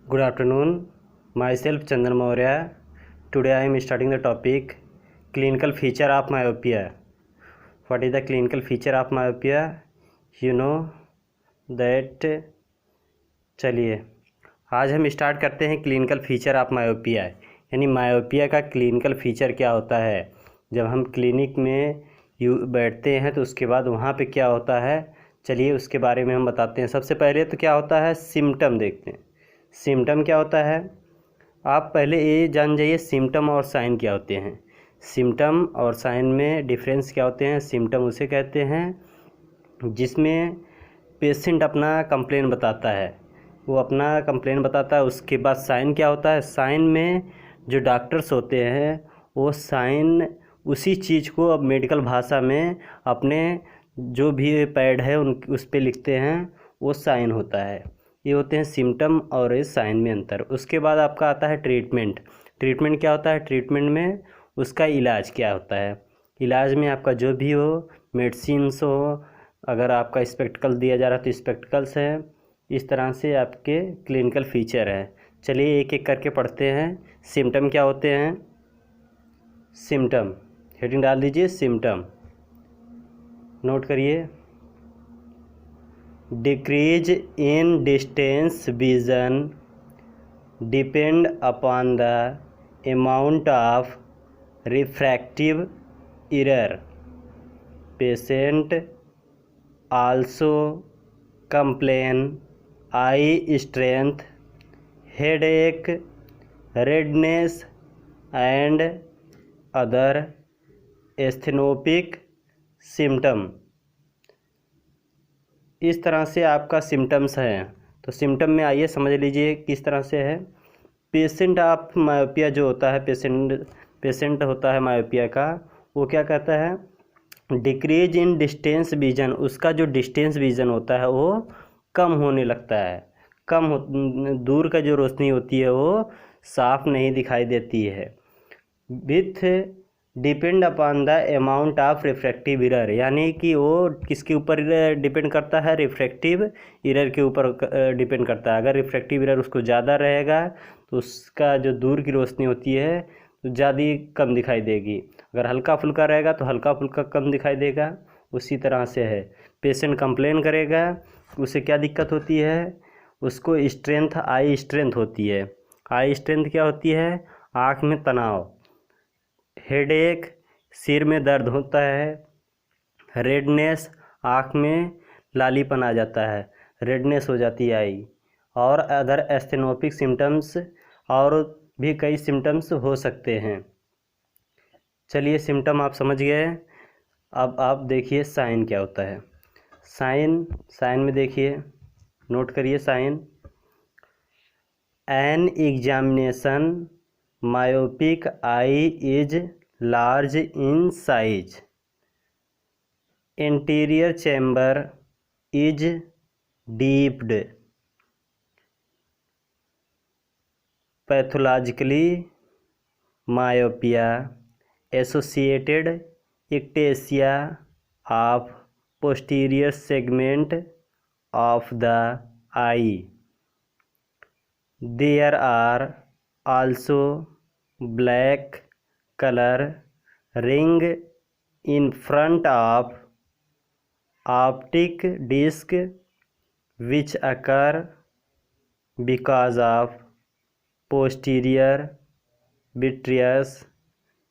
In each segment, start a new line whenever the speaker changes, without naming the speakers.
Good afternoon. Myself Chandan Maurya. Today I am starting the topic clinical feature of myopia. What is the clinical feature of myopia? You know that. चलिए आज हम start करते हैं clinical feature of myopia, यानी myopia का clinical feature क्या होता है। जब हम क्लिनिक में बैठते हैं तो उसके बाद वहाँ पे क्या होता है, चलिए उसके बारे में हम बताते हैं। सबसे पहले तो क्या होता है, सिम्टम देखते हैं। सिम्टम क्या होता है, आप पहले ये जान जाइए सिम्टम और साइन क्या होते हैं। सिम्टम और साइन में डिफरेंस क्या होते हैं। सिम्टम उसे कहते हैं जिसमें पेशेंट अपना कंप्लेन बताता है, वो अपना कंप्लेन बताता है। उसके बाद साइन क्या होता है, साइन में जो डॉक्टर्स होते हैं वो साइन उसी चीज़ को अब मेडिकल भाषा में अपने जो भी पैड है उस पे लिखते हैं, वो साइन होता है। ये होते हैं सिम्टम और इस साइन में अंतर। उसके बाद आपका आता है ट्रीटमेंट। ट्रीटमेंट क्या होता है, ट्रीटमेंट में उसका इलाज क्या होता है। इलाज में आपका जो भी हो, मेडिसिन्स हो, अगर आपका स्पेक्टिकल दिया जा रहा है तो स्पेक्टिकल्स है। इस तरह से आपके क्लिनिकल फीचर है। चलिए एक एक करके पढ़ते हैं। सिम्टम क्या होते हैं, सिम्टम हेडिंग डाल दीजिए, सिम्टम नोट करिए। Decrease in distance vision depend upon the amount of refractive error. Patient also complain eye strength, headache, redness and other asthenopic symptom. इस तरह से आपका सिम्टम्स हैं। तो सिम्टम में आइए समझ लीजिए किस तरह से है। पेशेंट ऑफ मायोपिया जो होता है, पेशेंट होता है मायोपिया का, वो क्या कहता है, डिक्रीज इन डिस्टेंस विजन। उसका जो डिस्टेंस विजन होता है वो कम होने लगता है। दूर का जो रोशनी होती है वो साफ नहीं दिखाई देती है। With depend upon the amount of refractive error, यानी कि वो किसके ऊपर डिपेंड करता है, रिफ्रैक्टिव एरर के ऊपर डिपेंड करता है। अगर रिफ्रैक्टिव एरर उसको ज़्यादा रहेगा तो उसका जो दूर की रोशनी होती है तो ज़्यादा कम दिखाई देगी। अगर हल्का फुल्का रहेगा तो हल्का फुल्का कम दिखाई देगा। उसी तरह से है, पेशेंट कंप्लेन करेगा, उसे क्या दिक्कत होती है, उसको स्ट्रेंथ, आई स्ट्रेंथ होती है। आई स्ट्रेंथ क्या होती है, आँख में तनाव, हेडेक, सिर में दर्द होता है, रेडनेस, आँख में लालीपन आ जाता है, रेडनेस हो जाती है आई, और अदर एस्थेनोपिक सिम्टम्स, और भी कई सिम्टम्स हो सकते हैं। चलिए सिम्टम आप समझ गए। अब आप देखिए साइन क्या होता है। साइन में देखिए, नोट करिए sign. On examination myopic eye is large in size, anterior chamber is deeped, pathologically myopia associated ectasia of posterior segment of the eye. There are also black color ring in front of optic disc which occur because of posterior vitreous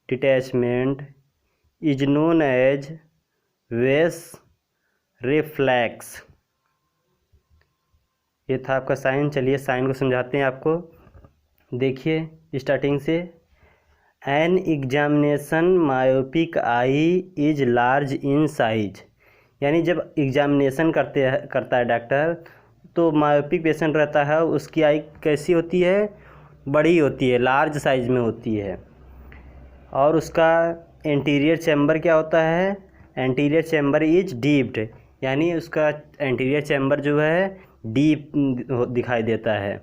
detachment is known as Weiss reflex। ये था आपका sign. चलिए sign को समझाते हैं आपको। देखिए starting से, N examination myopic eye is large in size, यानी जब एग्जामिनेशन करता है डॉक्टर तो मायोपिक पेशेंट रहता है, उसकी आई कैसी होती है, बड़ी होती है, लार्ज साइज में होती है। और उसका एंटीरियर चैम्बर क्या होता है, एंटीरियर चैम्बर इज डीप्ड, यानी उसका एंटीरियर चैम्बर जो है डीप दिखाई देता है।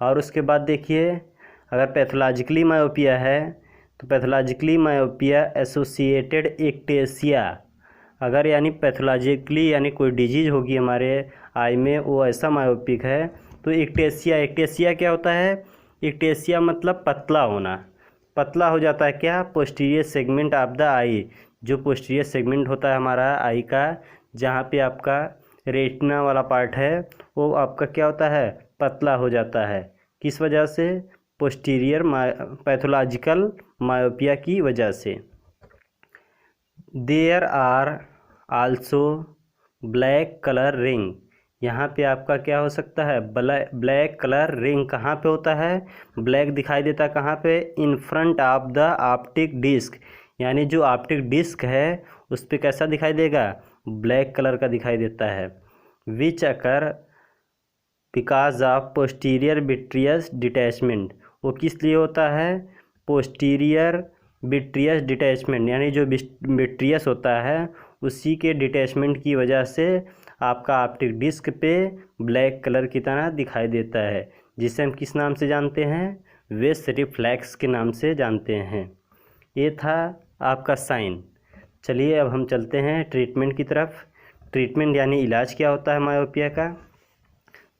और उसके बाद देखिए, अगर पैथोलॉजिकली मायोपिया है तो पैथोलॉजिकली मायोपिया एसोसिएटेड इक्टेसिया, अगर यानी पैथोलॉजिकली यानी कोई डिजीज़ होगी हमारे आई में, वो ऐसा मायोपिक है तो एक्टेसिया क्या होता है? एक्टेसिया मतलब पतला होना, पतला हो जाता है क्या? पोस्टीरियर सेगमेंट ऑफ द आई, जो पोस्टीरियर सेगमेंट होता है हमारा आई का, जहाँ पे आपका रेटिना वाला पार्ट है, वो आपका क्या होता है? पतला हो जाता है। किस वजह से? पोस्टीरियर पैथोलॉजिकल मायोपिया की वजह से। There are also black colour ring, यहाँ पे आपका क्या हो सकता है? ब्लैक कलर रिंग कहाँ पे होता है? ब्लैक दिखाई देता है कहाँ पे? In front of the optic disc, यानी जो ऑप्टिक डिस्क है उस पर कैसा दिखाई देगा? ब्लैक कलर का दिखाई देता है। Which occur because of posterior vitreous detachment, वो किस लिए होता है? पोस्टीरियर विट्रियस डिटैचमेंट, यानी जो विट्रियस होता है उसी के डिटैचमेंट की वजह से आपका ऑप्टिक डिस्क पे ब्लैक कलर की तरह दिखाई देता है, जिसे हम किस नाम से जानते हैं? वेस रिफ्लेक्स के नाम से जानते हैं। ये था आपका साइन। चलिए अब हम चलते हैं ट्रीटमेंट की तरफ। ट्रीटमेंट यानी इलाज क्या होता है मायोपिया का?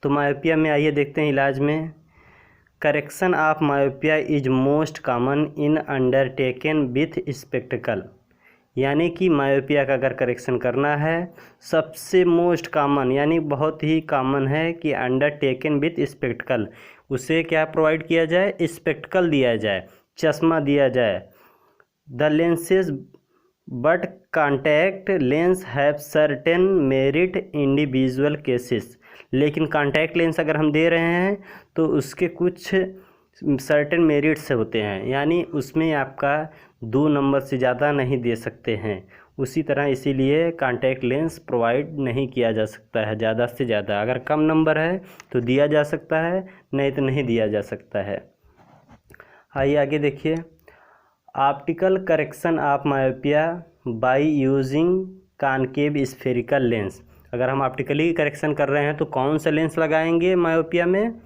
तो मायोपिया में आइए देखते हैं इलाज में। Correction of myopia is most common in undertaken with spectacled, यानी कि मायोपिया का अगर करेक्शन करना है, सबसे मोस्ट कॉमन यानी बहुत ही कॉमन है कि अंडरटेकन विथ स्पेक्टिकल, उसे क्या प्रोवाइड किया जाए? स्पेक्टिकल दिया जाए, चश्मा दिया जाए। The lenses but contact lens have certain merit individual cases, लेकिन कॉन्टैक्ट लेंस अगर हम दे रहे हैं तो उसके कुछ सर्टेन मेरिट्स होते हैं, यानी उसमें आपका 2 नंबर से ज़्यादा नहीं दे सकते हैं। उसी तरह इसीलिए कॉन्टैक्ट लेंस प्रोवाइड नहीं किया जा सकता है ज़्यादा से ज़्यादा। अगर कम नंबर है तो दिया जा सकता है, नहीं तो नहीं दिया जा सकता है। आइए आगे देखिए। Optical correction of myopia by using concave spherical lens, अगर हम ऑप्टिकली करेक्शन कर रहे हैं तो कौन सा लेंस लगाएंगे मायोपिया में?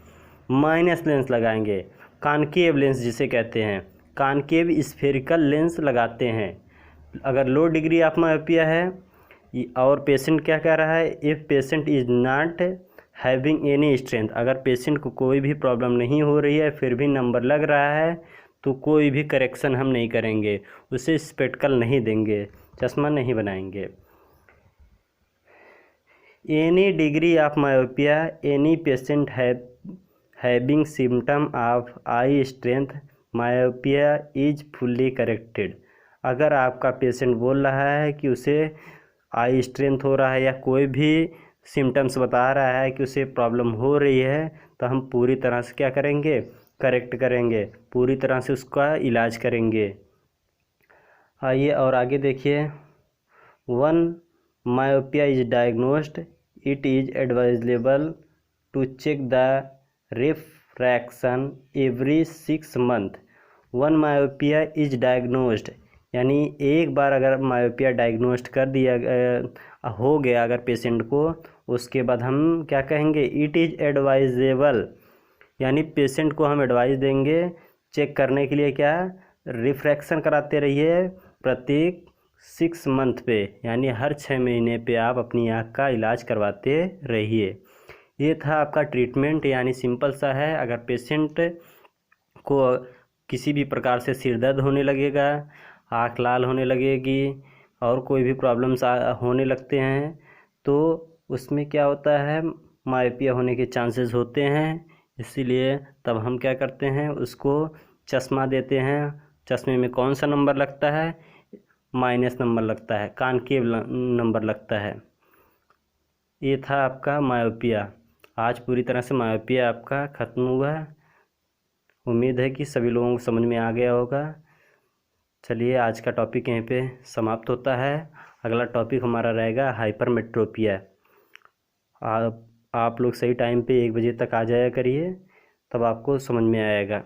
माइनस लेंस लगाएंगे, कॉनकेव लेंस जिसे कहते हैं, कॉनकेव स्फेरिकल लेंस लगाते हैं। अगर लो डिग्री ऑफ मायोपिया है और पेशेंट क्या कह रहा है? If patient is not having any strength, अगर पेशेंट को कोई भी प्रॉब्लम नहीं हो रही है फिर भी नंबर लग रहा है तो कोई भी करेक्शन हम नहीं करेंगे, उसे स्पेक्टिकल नहीं देंगे, चश्मा नहीं बनाएंगे। Any degree of myopia any patient having symptom of I strength myopia is fully corrected, अगर आपका पेशेंट बोल रहा है कि उसे आई स्ट्रेंथ हो रहा है या कोई भी सिम्टम्स बता रहा है कि उसे प्रॉब्लम हो रही है, तो हम पूरी तरह से क्या करेंगे? करेक्ट करेंगे, पूरी तरह से उसका इलाज करेंगे। आइए और आगे देखिए। Once myopia is diagnosed it is advisable to check the refraction every 6 month. Once myopia is diagnosed, यानी एक बार अगर मायोपिया डायग्नोस्ड कर दिया हो गया अगर पेशेंट को, उसके बाद हम क्या कहेंगे? इट इज़ एडवाइजेबल, यानी पेशेंट को हम एडवाइस देंगे चेक करने के लिए क्या? रिफ्रैक्शन कराते रहिए प्रत्येक 6 मंथ पे, यानी हर 6 महीने पे आप अपनी आँख का इलाज करवाते रहिए। ये था आपका ट्रीटमेंट, यानी सिंपल सा है। अगर पेशेंट को किसी भी प्रकार से सिर दर्द होने लगेगा, आँख लाल होने लगेगी और कोई भी प्रॉब्लम्स होने लगते हैं, तो उसमें क्या होता है? मायोपिया होने के चांसेस होते हैं, इसीलिए तब हम क्या करते हैं? उसको चश्मा देते हैं। चश्मे में कौन सा नंबर लगता है? माइनस नंबर लगता है, कॉनकेव नंबर लगता है। ये था आपका मायोपिया। आज पूरी तरह से मायोपिया आपका ख़त्म हुआ। उम्मीद है कि सभी लोगों को समझ में आ गया होगा। चलिए आज का टॉपिक यहीं पे समाप्त होता है। अगला टॉपिक हमारा रहेगा हाइपरमेट्रोपिया। आप लोग सही टाइम पे 1 बजे तक आ जाया करिए, तब आपको समझ में आएगा।